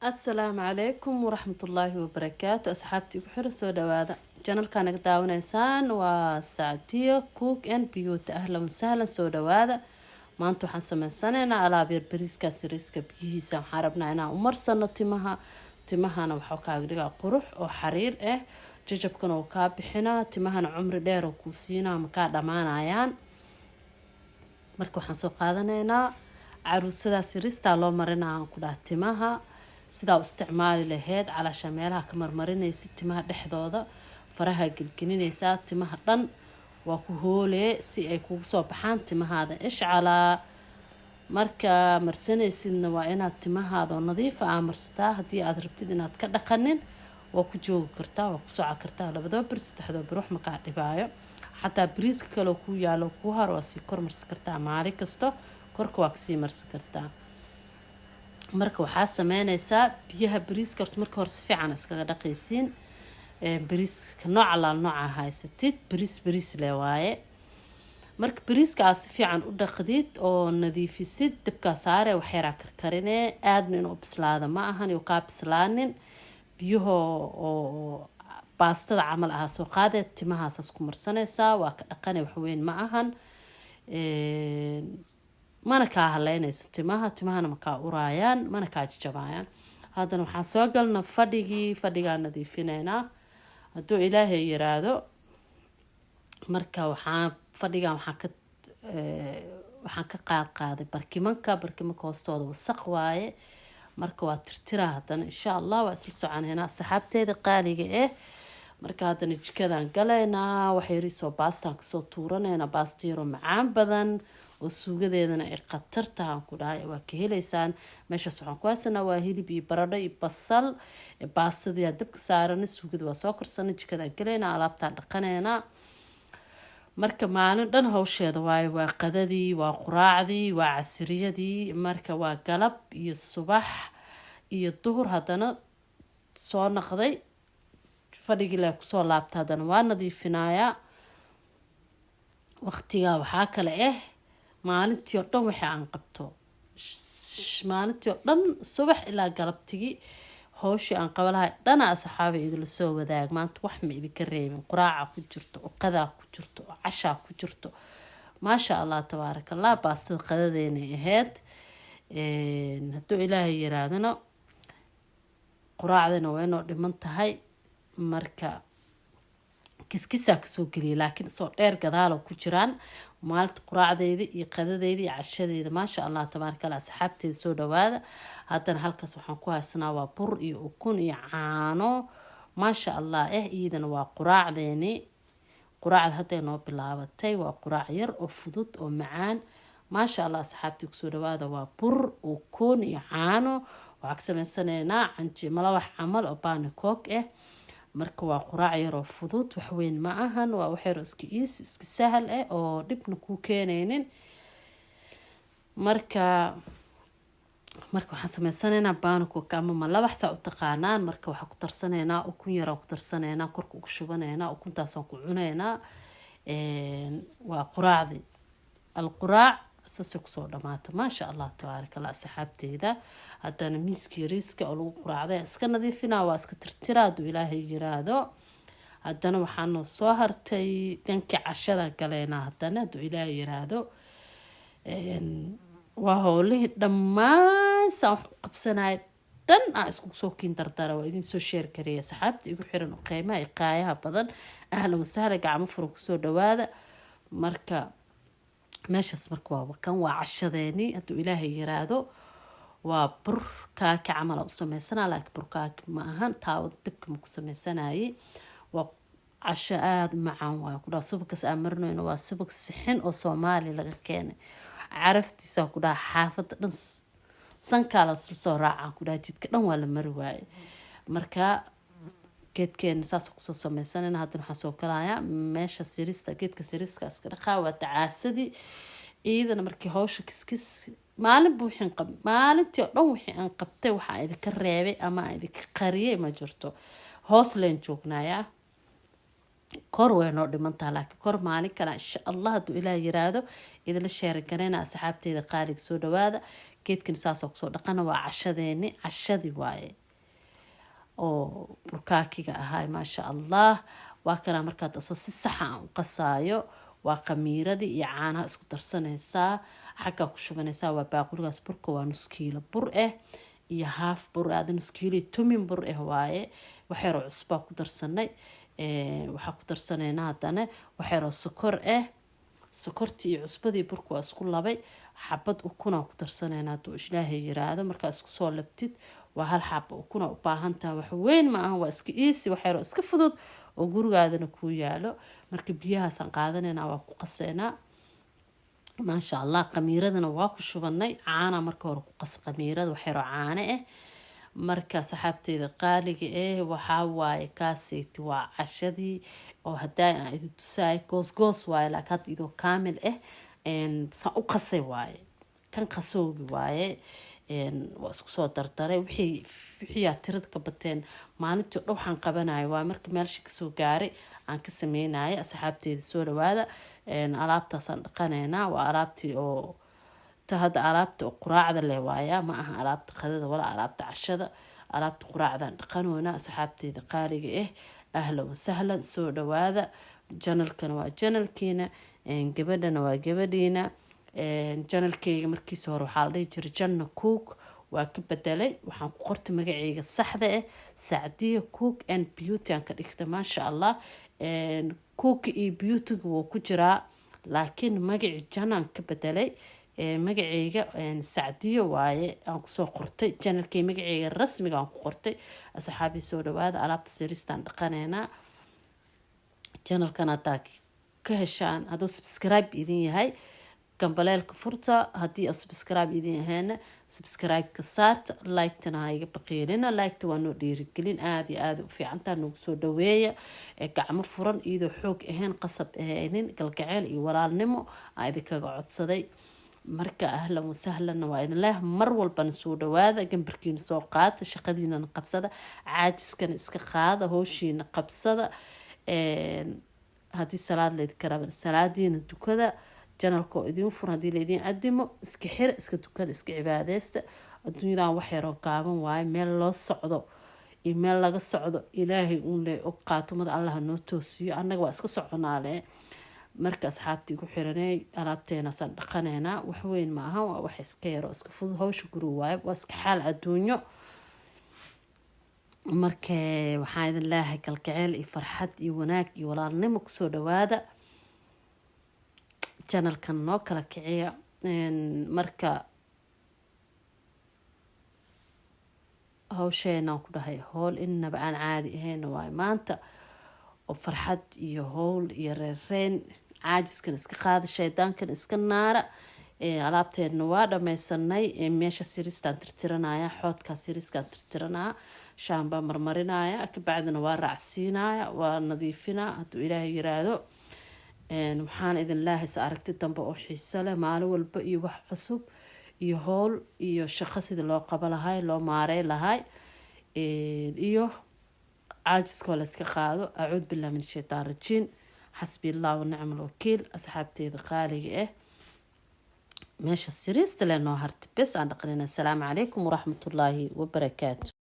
السلام عليكم ورحمة الله وبركاته أصحابتي بحر سودا هذا جنرال كان داون إنسان وساعتية كوك إن بيوت أهلا وسهلا سودا هذا ما أنتو حسنا سنة على بير بريسكا سريسكا بيسا حاربنا أنا ومرسنا تمها أنا وحوكا قريقا قروح أو حرير ججب كانوا كابحنا تمها عمر دير وكوسينا مكا دمان عيان marka waxaan soo qaadanaynaa caruusada sirista loo marinaa ku dhaah timaha sida u isticmaali lahayd calaasha meelaha ka marmarinaysa timaha dhexdooda faraha gelgelinaysa timaha dhan waa ku hoole si ay kugu soo baxaan timahaada ishcala marka marsanaysidna waa inaad timahaada nadiif ah marsataa haddii aad rabtid inaad ka dhaqanin waa ku joogi kartaa waa ku socon kartaa labadoo bir saddexdoo bir wax ma kaa dhibaayo xataa bariiska kale ku yaalo ku har waa sii kor marsan kartaa maalin kasto korka waa kasii marsan kartaa marka waxaa sameynaysaa biyaha bariiska horta marka hore si fiican iskaga dhaqaysiin bariiska nooca laal nooca haysatid bariis le waaye marka bariiska aad si fiican u dhaqdid oo nadiifisid dabkaa saare wax yaraa karkarinee aadna inuu bislaada ma ahan iyo kaa bislaanin biyaho oo baastada camal ah soo qaadee timahaas ku marsanaysaa waa ka dhaqanay wax weyn ma ahan mana ka haleynaysa timahana ma ka uraayaan mana ka jajabayaan haddana waxaan soo galna fadhigaa nadiifinaynaa hadduu ilaahay yiraahdo marka waxaan ka qaaday barkimanka hoostooda wasaq waaye marka waa tirtiraa haddana insha allah waa isla soconaynaa saxaabteeda qaaliga marka haddana jikadaan galaynaa waxyariisoo baastaan kasoo tuuranaynaa baastayaro macaan badan oo suugadeedana ay khatar tahaan ku dhahay waa ka helaysaan meeshaas waxaan ku haysanaa waa hilib iyo baradho iyo basal baastadii dabka saarana suugada waa soo karsana jikadaan galaynaa alaabtaan dhaqanaynaa marka maalin dhan hawsheeda waaye waa qadadii waa quraacdii waa casiriyadii marka waa galab iyo subax iyo duhur haddana soo naqday fadhigii la kusoo laabta haddana waa nadiifinayaa waqtigaa waxaa kale maalintii oo dhan wixii aan qabto maalintii oo dhan subax ilaa galabtigii hawshii aan qaba lahay dhana asxaaba idila soo wadaag maanta wax ma idinka reebin quraaca ku jirto oo qadaa ku jirto oo cashaa ku jirto maasha allah tabaaraka allah baastada qadadeynay ahayd hadduu ilaahay yiraahdana quraacdana waa inoo dhiman tahay marka kiskisaa kasoo geliya laakiin isoo dheer gadaalo ku jiraan maalinta quraacdeeda iyo qadadeeda iyo cashadeeda maasha allah tabaaraka allah asxaabteeda soo dhawaada haddana halkaas waxaan ku haysanaa waa bur iyo ukun iyo caano maasha allah iidana waa quraacdeeni quraacda hadday noo bilaabatay waa quraac yar oo fudud oo macaan maasha allah asxaabtii kusoo dhawaada waa bur ukun iyo caano waxaa ka sameysanaynaa malawax camal oo baanikoog marka waa quraac yaroo fudud waxweyn ma ahan waa waxyaro iska sahal oo dhibna kuu keenaynin marka waxaan sameysanaynaa baanikoog ama malawax saa u taqaanaan marka waxaa ku tarsanaynaa ukun yaraan ku tarsanaynaa korka ugu shubanaynaa ukuntaasaan ku cunaynaa waa quraacdi alquraac sase kusoo dhamaata maasha allah tabaaraka allah asxaabteeda haddana miiska yariiska oo lagu quraacday iska nadiifinaa waa iska tirtira hadduu ilaahay yiraahdo haddana waxaanoo soo hartay dhankii cashada galeynaa haddana hadduu ilaahay yiraahdo waa howlihii dhammaan saan wax u qabsanaya dhan isku soo kiin dardara waa idin soo sheer gareeya saxaabta igu xiran oo qiimaha iyo qaayaha badan ahlan wasahla gacmo furan kusoo dhawaada marka meeshaas marka waa cashadeeni hadduu ilaahay yiraahdo waa bur kaaki camal u sameysanaa laakiin bur kaaki ma ahan taawada dabka ma ku sameysanayay waa casho aada macaan waay ku dhaha subagkaas aan marinoyno waa subag sixin oo soomaali laga keenay caraftiisaa ku dhaha xaafadda dhan sankaa lasla soo raacaan ku dhaha jidka dhan waa la mari waaye marka geedkeena saas kusoo sameysanayna haddana waxaan soo galayaa meesha sirista geedka siriska iska dhaqaa waa tacaasadii iidana markii hawsha kiskis maalintii oo dhan wixii aan qabtay waxaa idinka reebay ama idinka qariyay ma jirto hoos leen joognayaa kor way noo dhimantaa laakiin kor maalin kale insha allah hadduu ilaah yiraahdo idinla sheeri gareyna asxaabteeda qaaliga soo dhawaada geedkan saasoo kusoo dhaqana waa cashadii waaye oo burkaakiga ahaa maasha allah. waa kana markaad asoo si saxa aan u qasaayo waa khamiiradii iyo caanaha isku darsanaysaa, xaggaa ku shubanaysaa. waa baaquligaas burka waa nus kiilo bur iyo haaf bur aada nus kiilo tumin bur waaye. waxyaroo cusbaa ku darsanay, waxaa ku darsanayna haddana waxyaroo sokor sokortii iyo cusbadii burka waa isku labay. xabad ukuna ku darsanayna hadduu ilaahay yiraahdo. markaa isku soo labtid waa hal xaba ukuna u baahantaha, wax weyn ma aha, waa iska easy, waxyaroo iska fudud oo gurigaadana kuu yaalo. marka biyahaasaan qaadanaynaa, waa ku qaseynaa maasha allah. khamiiradana waa ku shubanay, caana marka hore ku qas khamiirada, waxyaroo caano marka saxaabteeda qaaliga waxaa waaye kaaseyti waa cashadii oo hadaa aan idin tusaay goos waaye, laakiin hadda idoo kaamil saan u qasay waaye, kan qasoogi waaye. waa isku soo dardaray wixii tirada ka bateen maalintii dhow waxaan qabanayo waa marka meelsha kasoo gaaray aan ka sameynaya. asxaabteeda soo dhawaada. alaabtaasaan dhaqanaynaa, waa alaabtii oo hadda alaabta quraacda leh waaya, ma aha alaabta qadada wala alaabta cashada. alaabta quraacdaan dhaqanoona asxaabteeda qaaliga ahlan wasahlan soo dhawaada. janalkana waa janalkiina, gabadhana waa gabadhiina. janalkeyga markiisa hore waxaa la dhihi jiray Janna Cook, waa ka bedelay, waxaan ku qortay magaceyga saxda Sacdiyo Cook and Beauty aan ka dhigtay maasha allah. cook iyo beautyga wuu ku jiraa, laakiin magacii Jannaan ka bedelay. magaceyga Sacdiyo waaye aan kusoo qortay, janalkey magaceyga rasmiga aan ku qortay. asxaabi soo dhawaada. alaabta siristaan dhaqanaynaa. janalkan hadaa ka heshaan, hadduu subscribe idin yahay gambaleelka furta, haddii subscribe idin yahaana subscribe ka saarta, like-tana ha iga baqiilina. like-ta waa noo dhiirigelin aada iyo aada u fiicantaa, nagu soo dhaweeya gacmo furan iyadoo xoog ahayn, qasab ahaynin, galgaceel iyo walaalnimo aan idinkaga codsaday. marka ahlan wasahlanna waa idin leeh, mar walbana soo dhawaada. gambarkiina soo qaata, shaqadiinana qabsada, caajiskana iska qaada, howshiina qabsada. haddii salaad laydinka raba salaadiina dukada. janalka oo idin furan haddii laydin adimo iska xira, iska dukada, iska cibaadeysta. adduunyadan wax yaroo gaaban waaye, meel loo socdo iyo meel laga socdo ilaahay uun le og qaatumada allaha noo toosiyo, annaga waa iska soconaale. marka asxaabtii igu xiranay alaabteenaasaan dhaqanaynaa, wax weyn ma aha, waa wax iska yaroo iska fudud. hawsha guri waaye, waa iska xaal adduunyo. marka waxaan idin leeyahay galgaceel iyo farxad iyo wanaag iyo walaalnimo kusoo dhawaada. janalkan noo kala kiciya. marka hawsheenaan ku dhahay howl inaba aan caadi ahayn waaye maanta, oo farxad iyo howl iyo reereen, caajiskan iska qaada, shaydaankan iska naara. alaabteedna waa dhammaysanay. meesha siristaan tirtiranaya, xoodkaa siriskaan tirtiranaya, shaambaa marmarinaya, kabacdina waa raacsiinaya, waa nadiifinaa hadduu ilaahay yiraahdo. waxaan idin leehaysa aragti dambe oo xiiso leh, maalin walba iyo wax cusub iyo howl iyo shaqo sida loo qabo lahay, loo maarey lahay, iyo caajiskoo layska qaado. acuud billah min shaytaan rajiim, xasbi allah wanicma alwakiil. asxaabteeda qaaliga meesha siriista leh noo harta bes aan dhaqanina. asalaamu calaykum waraxmatullaahi wabarakaatu.